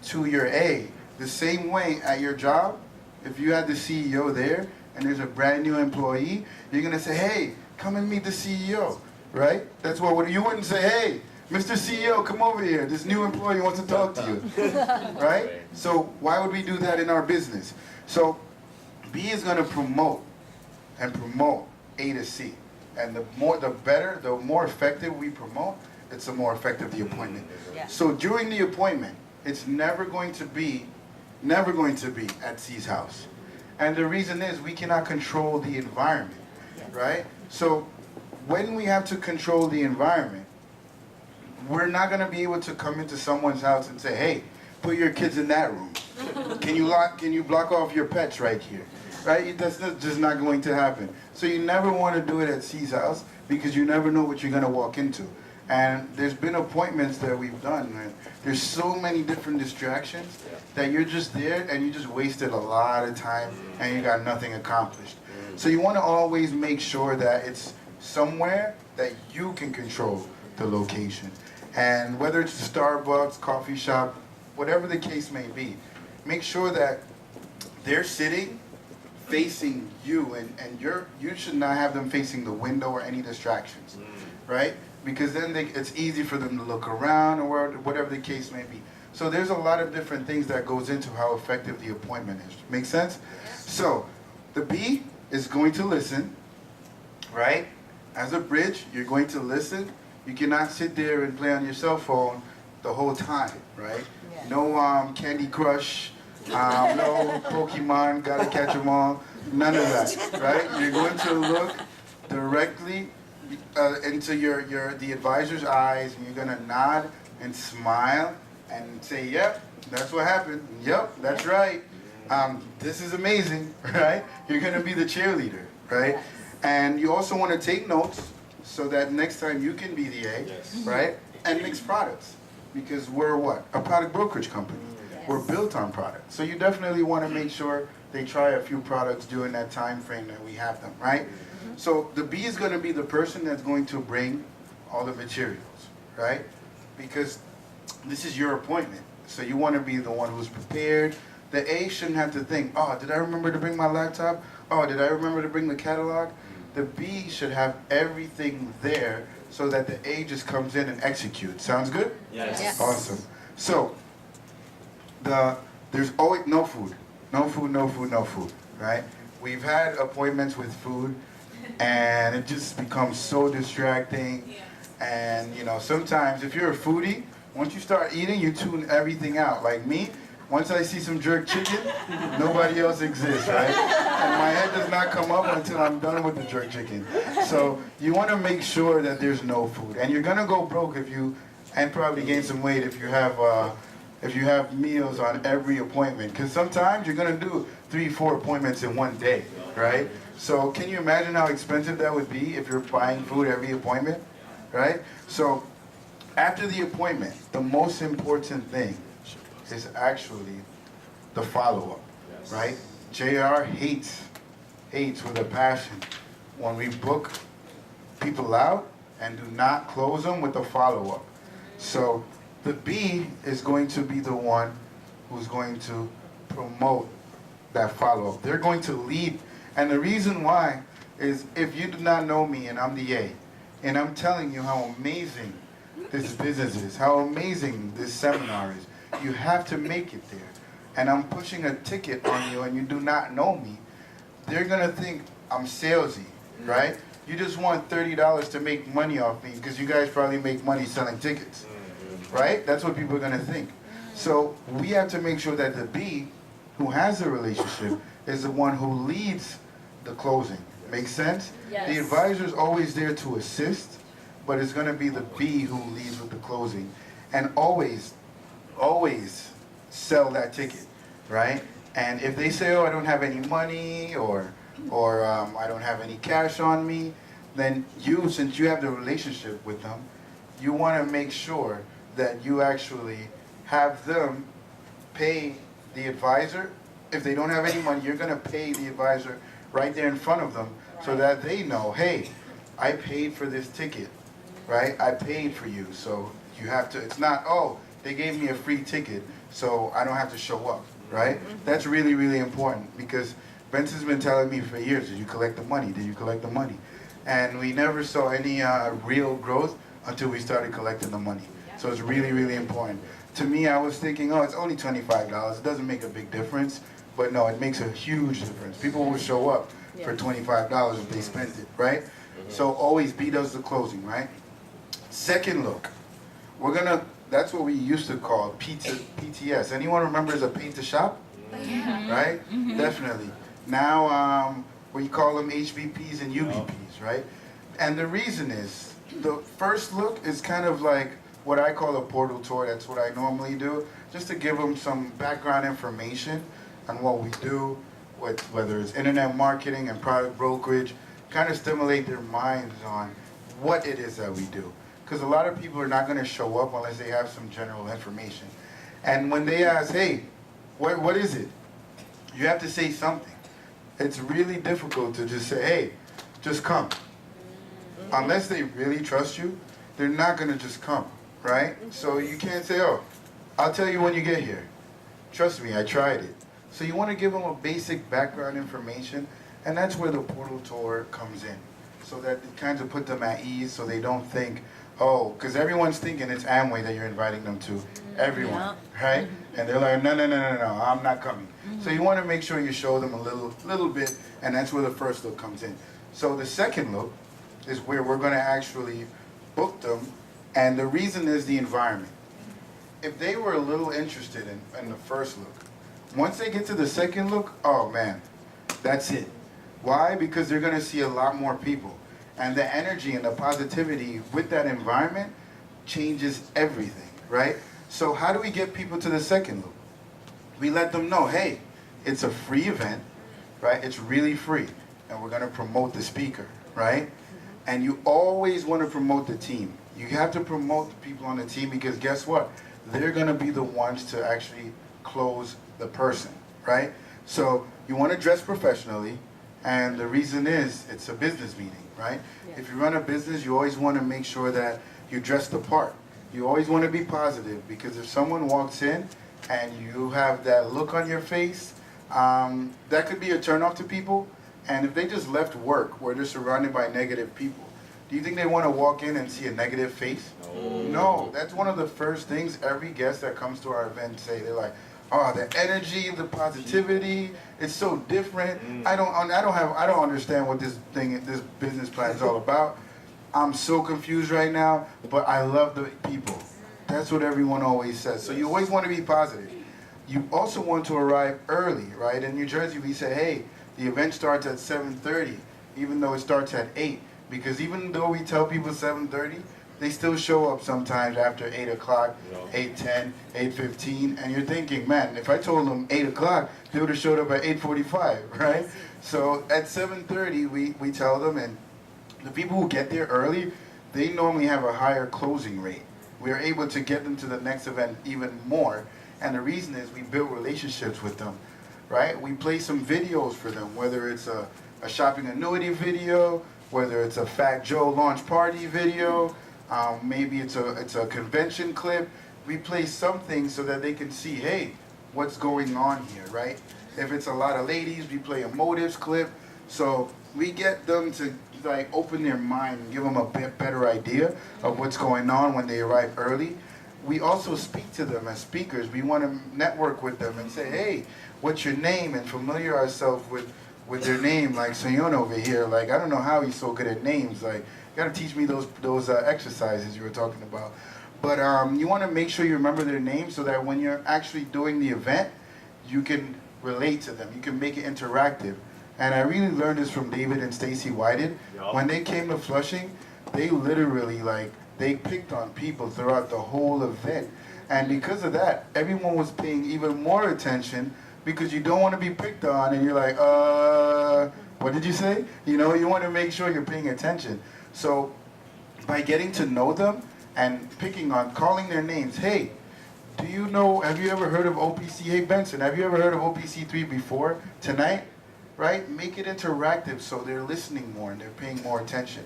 to your A. The same way at your job, if you had the CEO there and there's a brand new employee, you're going to say, hey, come and meet the CEO, right? That's what you wouldn't say, hey, Mr. CEO, come over here. This new employee wants to talk to you, right? So why would we do that in our business? So B is going to promote and promote A to C. And the more effective we promote, it's the more effective the appointment. Yeah. So during the appointment, it's never going to be at C's house. And the reason is we cannot control the environment, right? So when we have to control the environment, we're not going to be able to come into someone's house and say, hey, put your kids in that room. Can you block off your pets right here? Right? That's just not going to happen. So you never want to do it at C's house because you never know what you're going to walk into. And there's been appointments that we've done, man. There's so many different distractions that you're just there and you just wasted a lot of time and you got nothing accomplished. So you want to always make sure that it's somewhere that you can control the location. And whether it's a Starbucks, coffee shop, whatever the case may be, make sure that they're sitting facing you, and you should not have them facing the window or any distractions, right? Because then it's easy for them to look around or whatever the case may be. So there's a lot of different things that goes into how effective the appointment is. Make sense? So the B is going to listen, right? As a bridge, you're going to listen. You cannot sit there and play on your cell phone the whole time, right? No Candy Crush, no Pokemon, gotta catch 'em all, none of that, right? You're going to look directly into the advisor's eyes, and you're gonna nod and smile and say, yep, that's what happened. Yep, that's right. This is amazing, right? You're gonna be the cheerleader, right? And you also want to take notes so that next time you can be the A, right? And mix products, because we're what? A product brokerage company. We're built on products. So you definitely want to make sure they try a few products during that time frame that we have them, right? So the B is going to be the person that's going to bring all the materials, right? Because this is your appointment. So you want to be the one who's prepared. The A shouldn't have to think, oh, did I remember to bring my laptop? Oh, did I remember to bring the catalog? The B should have everything there so that the A just comes in and executes. Sounds good? Yes. Awesome. So, there's always no food. No food, no food, no food, right? We've had appointments with food, and it just becomes so distracting. And, you know, sometimes if you're a foodie, once you start eating, you tune everything out. Like me, once I see some jerk chicken, nobody else exists, right? And my head does not come up until I'm done with the jerk chicken. So you want to make sure that there's no food. And you're going to go broke and probably gain some weight if you have meals on every appointment. Because sometimes you're going to do 3-4 appointments in one day, right? So can you imagine how expensive that would be if you're buying food every appointment, right? So after the appointment, the most important thing is actually the follow-up, right? JR hates with a passion when we book people out and do not close them with a follow-up. So the B is going to be the one who's going to promote that follow-up. They're going to lead, and the reason why is if you do not know me and I'm the A, and I'm telling you how amazing this business is, how amazing this seminar is, you have to make it there. And I'm pushing a ticket on you and you do not know me, they're gonna think I'm salesy, right? You just want $30 to make money off me because you guys probably make money selling tickets, right? That's what people are gonna think. So we have to make sure that the B, who has the relationship, is the one who leads the closing. Make sense? Yes. The advisor is always there to assist, but it's gonna be the B who leads with the closing. And always sell that ticket, right? And if they say, oh, I don't have any money, or I don't have any cash on me, then you, since you have the relationship with them, you want to make sure that you actually have them pay the advisor. If they don't have any money, you're going to pay the advisor right there in front of them so that they know, hey, I paid for this ticket, right? I paid for you, so you have to, it's not, oh, they gave me a free ticket, so I don't have to show up, right? That's really, really important because Benson's been telling me for years, did you collect the money? Did you collect the money? And we never saw any real growth until we started collecting the money. So it's really, really important. To me, I was thinking, oh, it's only $25. It doesn't make a big difference. But no, it makes a huge difference. People will show up for $25 if they spent it, right? So always B does the closing, right? Second look, that's what we used to call PTS. Anyone remembers a paint to shop? Right? Definitely. Now we call them HVPs and UVPs, right? And the reason is, the first look is kind of like what I call a portal tour. That's what I normally do, just to give them some background information on what we do, whether it's internet marketing and product brokerage, kind of stimulate their minds on what it is that we do. Because a lot of people are not going to show up unless they have some general information. And when they ask, hey, what is it? You have to say something. It's really difficult to just say, hey, just come. Unless they really trust you, they're not going to just come, right? So you can't say, oh, I'll tell you when you get here. Trust me, I tried it. So you want to give them a basic background information, and that's where the portal tour comes in. So that it kind of put them at ease so they don't think, oh, because everyone's thinking it's Amway that you're inviting them to. Everyone, right? And they're like, no, I'm not coming. So you want to make sure you show them a little bit, and that's where the first look comes in. So the second look is where we're going to actually booked them, and the reason is the environment. If they were a little interested in the first look, once they get to the second look, oh man, that's it. Why? Because they're gonna see a lot more people. And the energy and the positivity with that environment changes everything, right? So how do we get people to the second loop? We let them know, hey, it's a free event, right? It's really free. And we're gonna promote the speaker, right? And you always wanna promote the team. You have to promote the people on the team because guess what? They're gonna be the ones to actually close the person, right? So you wanna dress professionally, and the reason is it's a business meeting, right? Yeah. If you run a business, you always wanna make sure that you dress the part. You always wanna be positive because if someone walks in and you have that look on your face, that could be a turnoff to people. And if they just left work where they're surrounded by negative people, do you think they want to walk in and see a negative face? No. That's one of the first things every guest that comes to our event say. They're like, oh, the energy, the positivity, it's so different. I don't understand what this business plan is all about. I'm so confused right now, but I love the people. That's what everyone always says. So you always want to be positive. You also want to arrive early, right? In New Jersey, we say, hey, the event starts at 7:30, even though it starts at 8. Because even though we tell people 7:30, they still show up sometimes after 8 o'clock, 8:10, 8:15, and you're thinking, man, if I told them 8 o'clock, they would have showed up at 8:45, right? So at 7:30, we tell them, and the people who get there early, they normally have a higher closing rate. We are able to get them to the next event even more, and the reason is we build relationships with them, right? We play some videos for them, whether it's a shopping annuity video, whether it's a Fat Joe launch party video, maybe it's a convention clip. We play something so that they can see, hey, what's going on here, right? If it's a lot of ladies, we play a motives clip. So we get them to like open their mind and give them a bit better idea of what's going on when they arrive early. We also speak to them as speakers. We want to network with them and say, hey, what's your name? And familiar ourselves with their name, like Sayon over here. Like, I don't know how he's so good at names. Like, you gotta teach me those exercises you were talking about. But you wanna make sure you remember their name so that when you're actually doing the event, you can relate to them. You can make it interactive. And I really learned this from David and Stacy Whited. When they came to Flushing, they literally, they picked on people throughout the whole event. And because of that, everyone was paying even more attention because you don't want to be picked on and you're like, what did you say? You know, you want to make sure you're paying attention. So by getting to know them and calling their names, hey, have you ever heard of OPC? Hey, Benson, have you ever heard of OPC3 before tonight? Right? Make it interactive so they're listening more and they're paying more attention.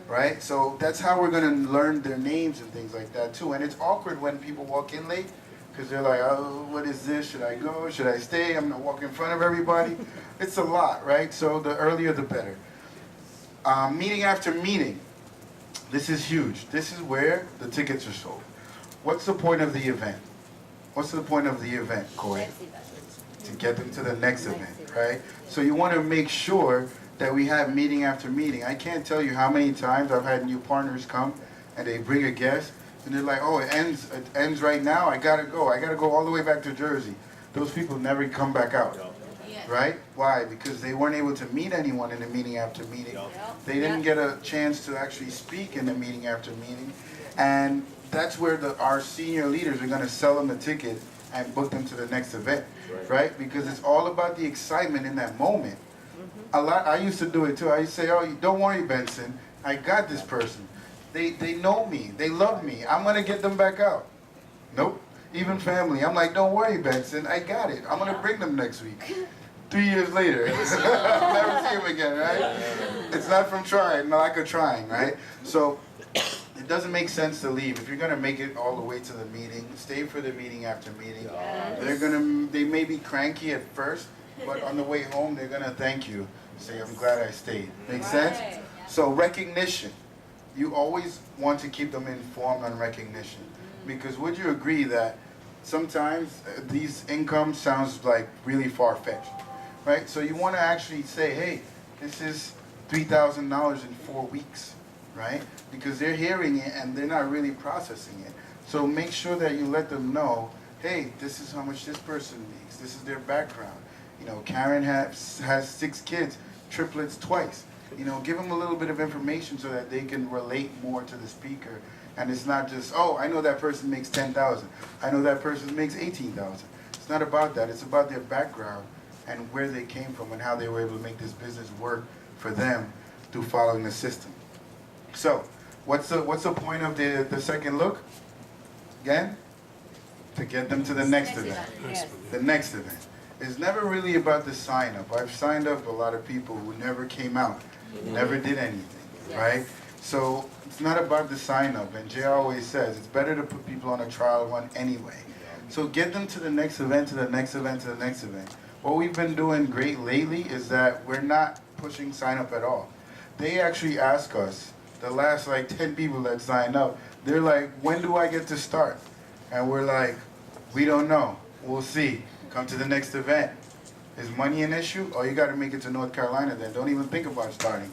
Right? So that's how we're going to learn their names and things like that too. And it's awkward when people walk in late because they're like, oh, what is this? Should I go? Should I stay? I'm going to walk in front of everybody. It's a lot, right? So the earlier the better. Meeting after meeting. This is huge. This is where the tickets are sold. What's the point of the event? What's the point of the event, Corey? To get them to the next event, right? So you want to make sure that we have meeting after meeting. I can't tell you how many times I've had new partners come and they bring a guest and they're like, oh, it ends right now, I gotta go all the way back to Jersey. Those people never come back out, right? Why? Because they weren't able to meet anyone in the meeting after meeting. They didn't get a chance to actually speak in the meeting after meeting. And that's where our senior leaders are gonna sell them the ticket and book them to the next event, right? Because it's all about the excitement in that moment. I used to do it too. I used to say, oh, don't worry, Benson, I got this person. They know me, they love me, I'm gonna get them back out. Nope, even family, I'm like, don't worry, Benson, I got it. I'm gonna bring them next week. 3 years later, never see him again, right? It's not from trying, no lack of trying, right? So it doesn't make sense to leave. If you're gonna make it all the way to the meeting, stay for the meeting after meeting. They may be cranky at first, but on the way home, they're gonna thank you. Say, I'm glad I stayed. Make sense? So recognition. You always want to keep them informed on recognition. Because would you agree that sometimes these incomes sounds like really far-fetched, right? So you want to actually say, hey, this is $3,000 in 4 weeks. right? Because they're hearing it and they're not really processing it. So make sure that you let them know, hey, this is how much this person makes. This is their background. You know, Karen has 6 kids, triplets twice. You know, give them a little bit of information so that they can relate more to the speaker. And it's not just, oh, I know that person makes 10,000. I know that person makes 18,000. It's not about that. It's about their background and where they came from and how they were able to make this business work for them through following the system. So, what's the point of the second look? Again? To get them to the next event. The next event. It's never really about the sign up. I've signed up a lot of people who never came out, never did anything, right? So it's not about the sign up. And Jay always says it's better to put people on a trial run anyway. So get them to the next event, to the next event, to the next event. What we've been doing great lately is that we're not pushing sign up at all. They actually ask us, the last like 10 people that signed up, they're like, when do I get to start? And we're like, we don't know. We'll see. Come to the next event. Is money an issue? Oh, you got to make it to North Carolina then. Don't even think about starting.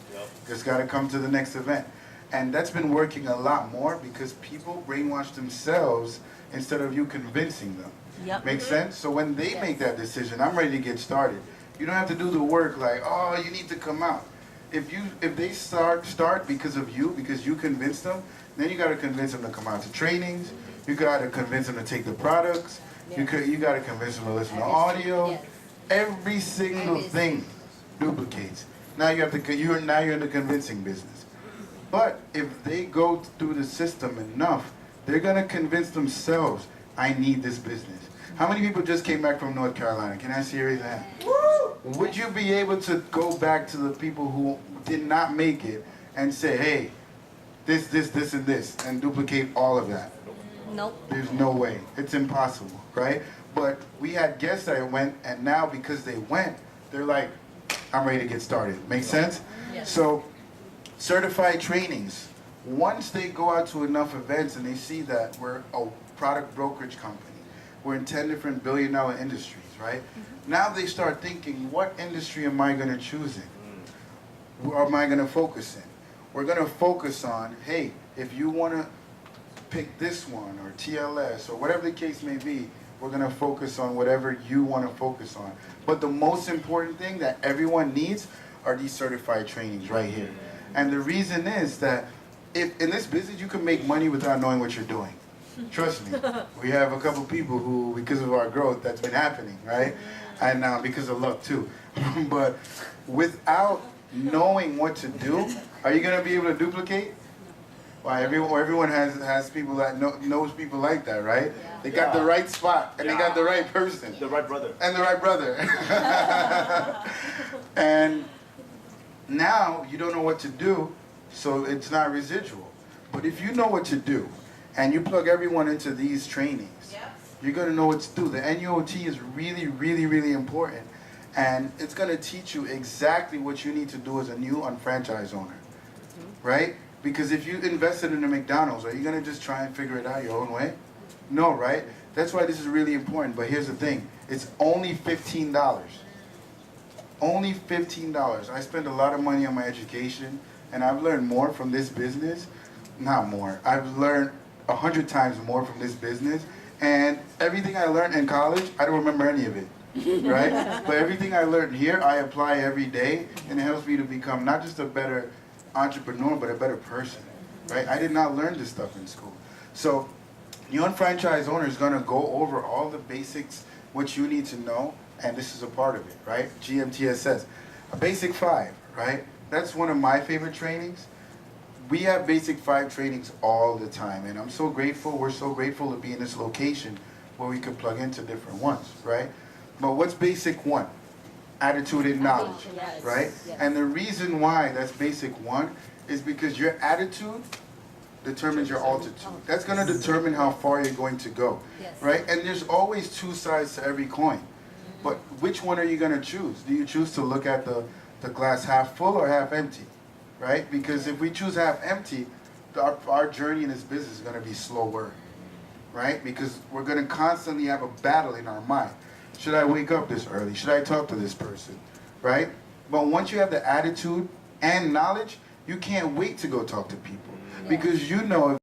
Just got to come to the next event. And that's been working a lot more because people brainwash themselves instead of you convincing them. Yep. Make sense? So when they make that decision, I'm ready to get started. You don't have to do the work like, oh, you need to come out. If they start because of you, because you convinced them, then you got to convince them to come out to trainings. You got to convince them to take the products. You got to convince them to listen to audio. Yes. Every single thing duplicates. Now you're in the convincing business. But if they go through the system enough, they're gonna convince themselves, I need this business. How many people just came back from North Carolina? Can I see your hand? Would you be able to go back to the people who did not make it and say, hey, this, and this, and duplicate all of that? Nope. There's no way. It's impossible, right? But we had guests that went, and now because they went, they're like, I'm ready to get started. Make sense? Yes. So, certified trainings. Once they go out to enough events and they see that we're a product brokerage company, we're in 10 different billion-dollar industries, right? Now they start thinking, what industry am I going to choose in? Where am I going to focus in? We're going to focus on, hey, if you want to pick this one or TLS or whatever the case may be, we're going to focus on whatever you want to focus on. But the most important thing that everyone needs are these certified trainings right here. And the reason is that if in this business you can make money without knowing what you're doing. Trust me. We have a couple people who, because of our growth, that's been happening, right? And because of luck too. But without knowing what to do, are you going to be able to duplicate? Why, everyone has people that knows people like that, right? They got the right spot, and they got the right person. The right brother. And the right brother. And now you don't know what to do, so it's not residual. But if you know what to do, and you plug everyone into these trainings, you're going to know what to do. The NUOT is really, really, really important. And it's going to teach you exactly what you need to do as a new unfranchised owner, right? Because if you invested in a McDonald's, are you going to just try and figure it out your own way? No, right? That's why this is really important. But here's the thing. It's only $15. Only $15. I spend a lot of money on my education, and I've learned more from this business. Not more. I've learned 100 times more from this business. And everything I learned in college, I don't remember any of it, right? But everything I learned here, I apply every day, and it helps me to become not just a better entrepreneur, but a better person, right? I did not learn this stuff in school. So, the unfranchised owner is going to go over all the basics, what you need to know, and this is a part of it, right? GMTSS, a basic 5, right? That's one of my favorite trainings. We have basic 5 trainings all the time, and I'm so grateful, we're so grateful to be in this location where we can plug into different ones, right? But what's basic 1? Attitude and knowledge, Yes. right? Yes. And the reason why that's basic 1 is because your attitude determines your altitude. That's going to determine how far you're going to go, Yes. right? And there's always 2 sides to every coin. But which one are you going to choose? Do you choose to look at the glass half full or half empty, right? Because if we choose half empty, our journey in this business is going to be slower, right? Because we're going to constantly have a battle in our mind. Should I wake up this early? Should I talk to this person, right? But once you have the attitude and knowledge, you can't wait to go talk to people. Because you know